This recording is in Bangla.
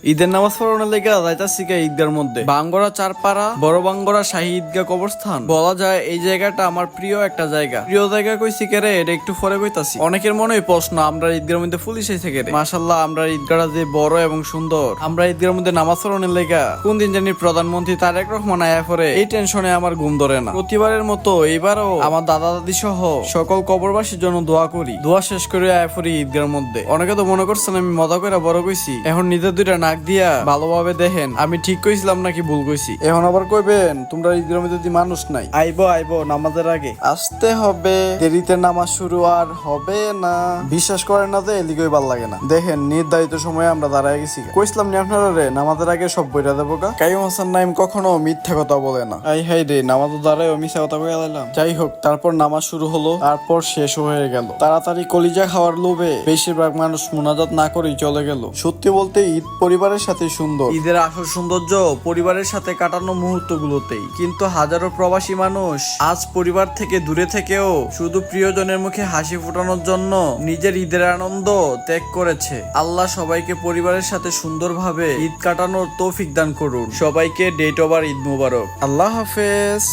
ঈদের নামাজ পড়ানোর লেগে যাইতাছি ঈদগার মধ্যে বাঙ্গরা চারপাড়া বড় বাঙ্গরা শাহী ঈদগাহ কবরস্থান বলা যায়। এই জায়গাটা আমার প্রিয় একটা জায়গা। প্রিয় জায়গা কইছি কেরে এটা একটু পরে কইতাছি। অনেকের মনে প্রশ্ন, আমরা ঈদগার মধ্যে পুলিশ এসে কেরে? মাশাআল্লাহ, আমরা ঈদগাহটা যে বড় এবং সুন্দর। আমরা ঈদগার মধ্যে নামাজ পড়ানোর লেগা কোন দিন জানি প্রধানমন্ত্রী তারেক রহমান আয়া পরে, এই টেনশনে আমার ঘুম ধরে না। প্রতিবারের মতো এবারও আমার দাদা দাদি সহ সকল কবরবাসীর জন্য দোয়া করি। দোয়া শেষ করে আয়া পড়ি ঈদগার মধ্যে। অনেকে তো মনে করছেন আমি মজা করে বড় কইছি, এখন নিজের দুইটা নাক দিয়া ভালোভাবে দেখেন আমি ঠিক কইছিলাম নাকি ভুল কইছি। এখন আবার কইবেন তোমরা ঈদের মধ্যে যদি মানুষ নাই। আইবো নামাজের আগে আসতে হবে, দেরিতে নামাজ শুরু আর হবে না। বিশ্বাস করেন না যে এলিগই ভাল লাগে না। দেখেন নির্ধারিত সময়ে আমরা দাঁড়ায় গেছি। কইছিলাম নি আপনারা রে নামাজের আগে সব বইটা দেবো গা। কাইম হাসান নাইম কখনো মিথ্যা কথা বলে না। আই হাই রে, নামাজ দাঁড়ায় মিথ্যা কথা কইয়া লাইলাম। যাই হোক, তারপর নামাজ শুরু হলো, তারপর শেষ হয়ে গেল। তাড়াতাড়ি কলিজা খাওয়ার লোভে বেশিরভাগ মানুষ মুনাজাত না করেই চলে গেল। সত্যি বলতে ঈদ পরিবারের সাথে সুন্দর। ঈদের আসল সৌন্দর্য পরিবারের সাথে কাটানো মুহূর্তগুলোতেই। কিন্তু হাজারো প্রবাসী মানুষ আজ পরিবার থেকে দূরে থেকেও শুধু প্রিয়জনের মুখে হাসি ফোটানোর জন্য নিজের ঈদের আনন্দ ত্যাগ করেছে। আল্লাহ সবাইকে পরিবারের সাথে সুন্দরভাবে ঈদ কাটানোর তৌফিক দান করুন। সবাইকে ডেট ওভার ঈদ মোবারক। আল্লাহ হাফেজ।